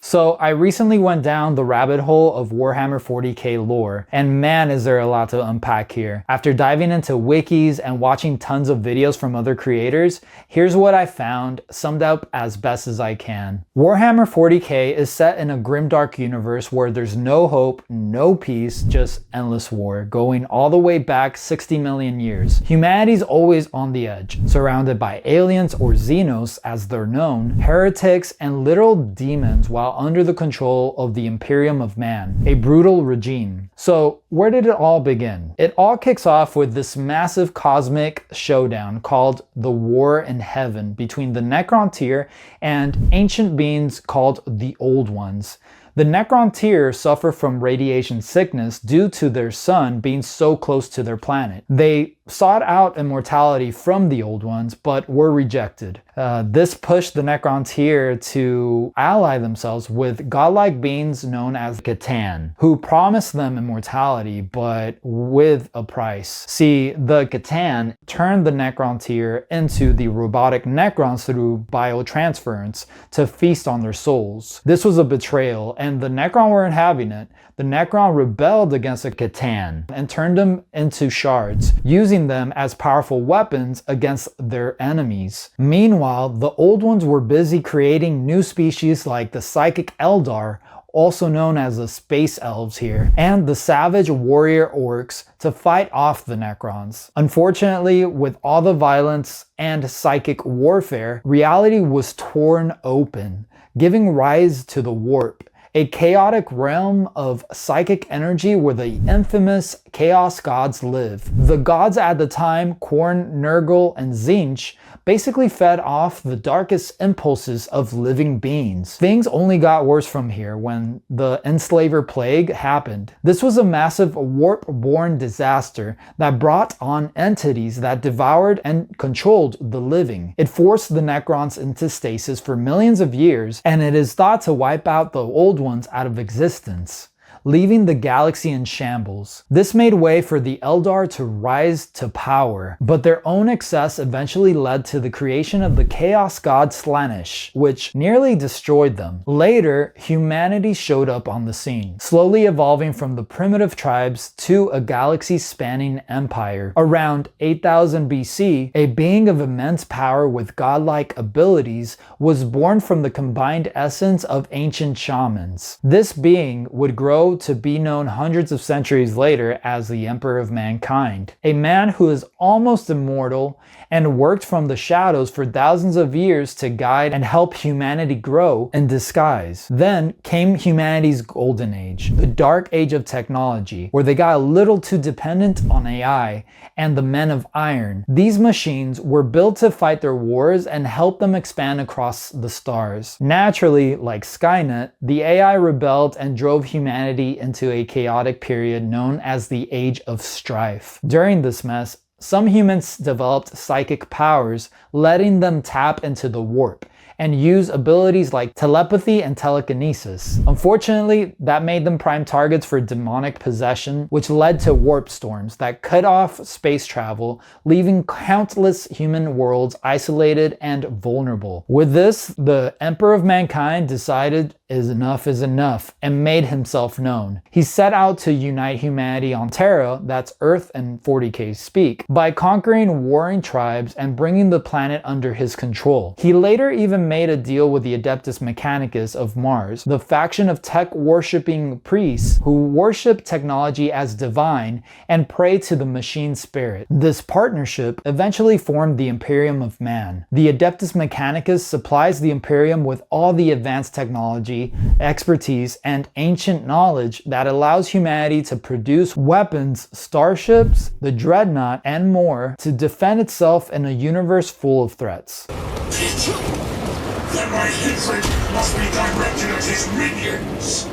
So I recently went down the rabbit hole of Warhammer 40k lore, and man is there a lot to unpack here. After diving into wikis and watching tons of videos from other creators, here's what I found, summed up as best as I can. Warhammer 40k is set in a grimdark universe where there's no hope, no peace, just endless war, going all the way back 60 million years. Humanity's always on the edge, surrounded by aliens or Xenos as they're known, heretics, and literal demons while under the control of the Imperium of Man, a brutal regime. So where did it all begin? It all kicks off with this massive cosmic showdown called the War in Heaven between the Necron tier and ancient beings called the Old Ones. The Necron tier suffer from radiation sickness due to their sun being so close to their planet. They sought out immortality from the Old Ones, but were rejected. This pushed the Necron tier to ally themselves with godlike beings known as Catan, who promised them immortality, but with a price. See, the Catan turned the Necron tier into the robotic Necrons through biotransference to feast on their souls. This was a betrayal, and the Necron weren't having it. The Necron rebelled against the Catan and turned them into shards, using them as powerful weapons against their enemies. Meanwhile, the Old Ones were busy creating new species like the Psychic Eldar, also known as the Space Elves here, and the Savage Warrior Orcs to fight off the Necrons. Unfortunately, with all the violence and psychic warfare, reality was torn open, giving rise to the Warp, a chaotic realm of psychic energy where the infamous Chaos Gods live. The gods at the time, Khorne, Nurgle, and Tzeentch, basically fed off the darkest impulses of living beings. Things only got worse from here when the Enslaver Plague happened. This was a massive warp-born disaster that brought on entities that devoured and controlled the living. It forced the Necrons into stasis for millions of years, and it is thought to wipe out the Old Ones out of existence, leaving the galaxy in shambles. This made way for the Eldar to rise to power, but their own excess eventually led to the creation of the Chaos God Slaanesh, which nearly destroyed them. Later, humanity showed up on the scene, slowly evolving from the primitive tribes to a galaxy-spanning empire. Around 8000 BC, a being of immense power with godlike abilities was born from the combined essence of ancient shamans. This being would grow to be known hundreds of centuries later as the Emperor of Mankind, a man who is almost immortal and worked from the shadows for thousands of years to guide and help humanity grow in disguise. Then came humanity's golden age, the dark age of technology, where they got a little too dependent on AI and the Men of Iron. These machines were built to fight their wars and help them expand across the stars. Naturally, like Skynet, the AI rebelled and drove humanity into a chaotic period known as the Age of Strife. During this mess, some humans developed psychic powers, letting them tap into the warp and use abilities like telepathy and telekinesis. Unfortunately, that made them prime targets for demonic possession, which led to warp storms that cut off space travel, leaving countless human worlds isolated and vulnerable. With this, the Emperor of Mankind decided is enough and made himself known. He set out to unite humanity on Terra, that's Earth and 40k speak, by conquering warring tribes and bringing the planet under his control. He later even made a deal with the Adeptus Mechanicus of Mars, the faction of tech-worshipping priests who worship technology as divine and pray to the machine spirit. This partnership eventually formed the Imperium of Man. The Adeptus Mechanicus supplies the Imperium with all the advanced technology, expertise, and ancient knowledge that allows humanity to produce weapons, starships, the Dreadnought, and more to defend itself in a universe full of threats. Then my hatred must be directed at his minions!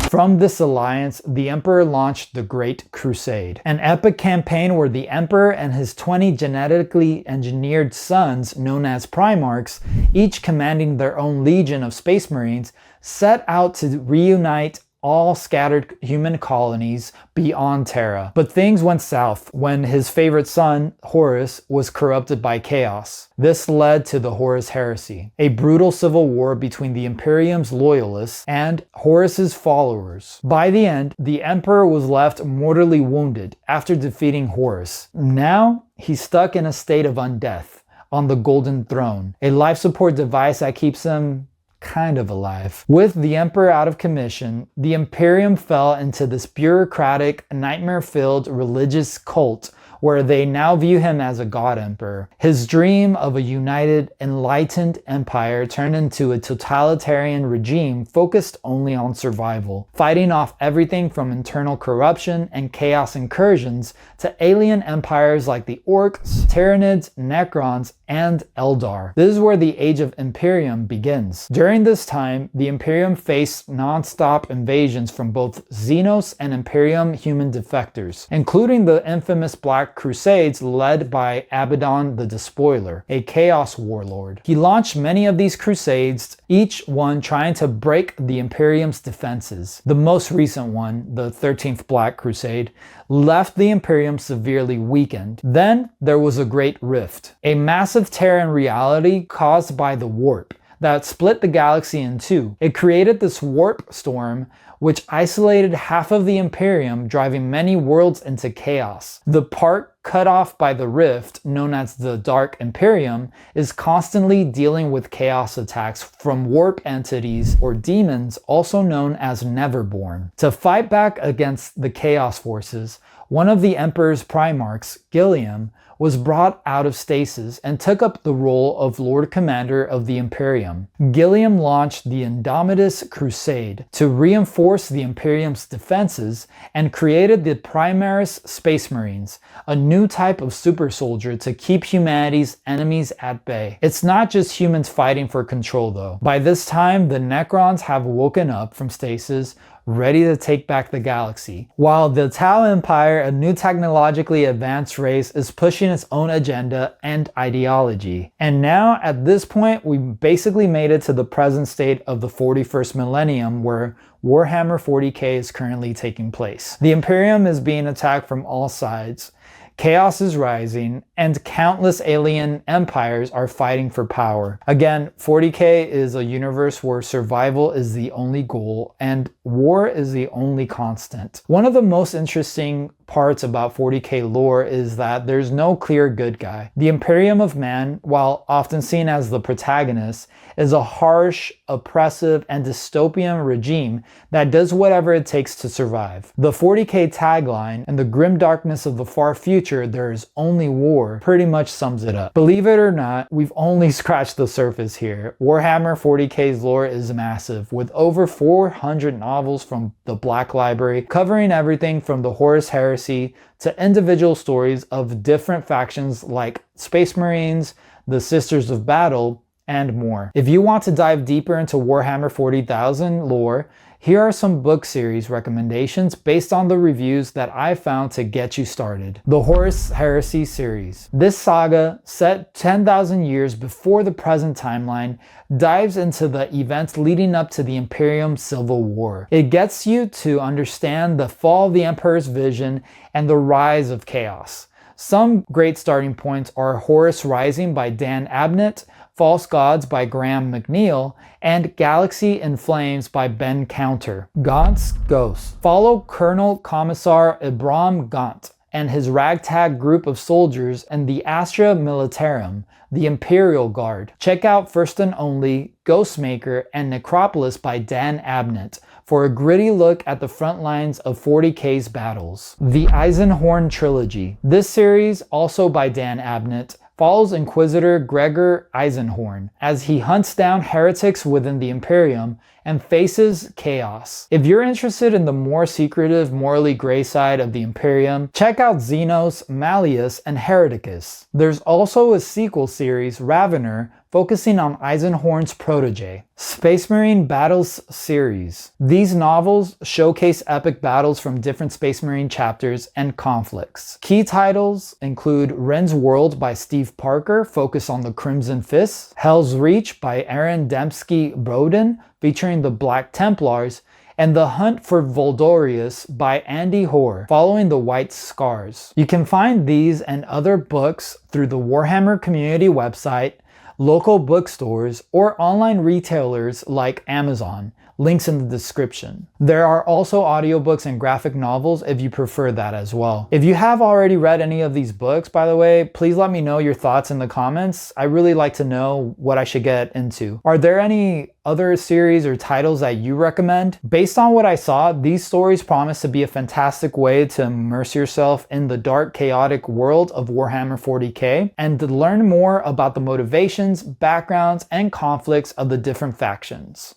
From this alliance, the Emperor launched the Great Crusade, an epic campaign where the Emperor and his 20 genetically engineered sons, known as Primarchs, each commanding their own legion of Space Marines, set out to reunite all scattered human colonies beyond Terra. But things went south when his favorite son, Horus, was corrupted by chaos. This led to the Horus heresy, a brutal civil war between the Imperium's loyalists and Horus's followers. By the end, the Emperor was left mortally wounded after defeating Horus. Now, he's stuck in a state of undeath on the Golden Throne, a life support device that keeps him kind of alive. With the Emperor out of commission, the Imperium fell into this bureaucratic, nightmare-filled religious cult where they now view him as a god emperor. His dream of a united, enlightened empire turned into a totalitarian regime focused only on survival, fighting off everything from internal corruption and chaos incursions to alien empires like the Orcs, Tyranids, Necrons, and Eldar. This is where the Age of Imperium begins. During this time, the Imperium faced non-stop invasions from both Xenos and Imperium human defectors, including the infamous Black Crusades led by Abaddon the Despoiler, a Chaos warlord. He launched many of these crusades, each one trying to break the Imperium's defenses. The most recent one, the 13th Black Crusade, left the Imperium severely weakened. Then there was a Great Rift, a massive tear in reality caused by the warp that split the galaxy in two. It created this warp storm which isolated half of the Imperium, driving many worlds into chaos. The part cut off by the rift, known as the Dark Imperium, is constantly dealing with chaos attacks from warp entities or demons, also known as Neverborn. To fight back against the chaos forces, one of the Emperor's Primarchs, Gilliam, was brought out of stasis and took up the role of Lord Commander of the Imperium. Gilliam launched the Indomitus Crusade to reinforce the Imperium's defenses and created the Primaris Space Marines, a new type of super soldier to keep humanity's enemies at bay. It's not just humans fighting for control though. By this time, the Necrons have woken up from stasis, ready to take back the galaxy, while the Tau Empire, a new technologically advanced race, is pushing its own agenda and ideology. And now, at this point, we basically made it to the present state of the 41st millennium, where Warhammer 40k is currently taking place. The Imperium is being attacked from all sides. Chaos is rising, and countless alien empires are fighting for power. Again, 40k is a universe where survival is the only goal, and war is the only constant. One of the most interesting parts about 40k lore is that there's no clear good guy. The Imperium of Man, while often seen as the protagonist, is a harsh, oppressive, and dystopian regime that does whatever it takes to survive. The 40k tagline, "In the grim darkness of the far future, there is only war," pretty much sums it up. Believe it or not, we've only scratched the surface here. Warhammer 40k's lore is massive, with over 400 novels from the Black Library, covering everything from the Horus heresy to individual stories of different factions like Space Marines, the Sisters of Battle, and more. If you want to dive deeper into Warhammer 40,000 lore, here are some book series recommendations based on the reviews that I found to get you started. The Horus Heresy series. This saga, set 10,000 years before the present timeline, dives into the events leading up to the Imperium Civil War. It gets you to understand the fall of the Emperor's vision and the rise of chaos. Some great starting points are Horus Rising by Dan Abnett, False Gods by Graham McNeil, and Galaxy in Flames by Ben Counter. Gaunt's Ghosts. Follow Colonel Commissar Ibram Gaunt and his ragtag group of soldiers in the Astra Militarum, the Imperial Guard. Check out First and Only, Ghostmaker, and Necropolis by Dan Abnett for a gritty look at the front lines of 40k's battles. The Eisenhorn Trilogy. This series, also by Dan Abnett, follows Inquisitor Gregor Eisenhorn as he hunts down heretics within the Imperium and faces chaos. If you're interested in the more secretive, morally gray side of the Imperium, check out Xenos, Malleus, and Hereticus. There's also a sequel series, Ravener, focusing on Eisenhorn's protege. Space Marine Battles series. These novels showcase epic battles from different Space Marine chapters and conflicts. Key titles include Ren's World by Steve Parker, focused on the Crimson Fist, Hell's Reach by Aaron Dembski Bowden, featuring the Black Templars, and The Hunt for Voldorius by Andy Hoare, Following the White Scars. You can find these and other books through the Warhammer community website, local bookstores, or online retailers like Amazon. Links in the description. There are also audiobooks and graphic novels if you prefer that as well. If you have already read any of these books, by the way, please let me know your thoughts in the comments. I really like to know what I should get into. Are there any other series or titles that you recommend? Based on what I saw, these stories promise to be a fantastic way to immerse yourself in the dark, chaotic world of Warhammer 40k and to learn more about the motivations, backgrounds, and conflicts of the different factions.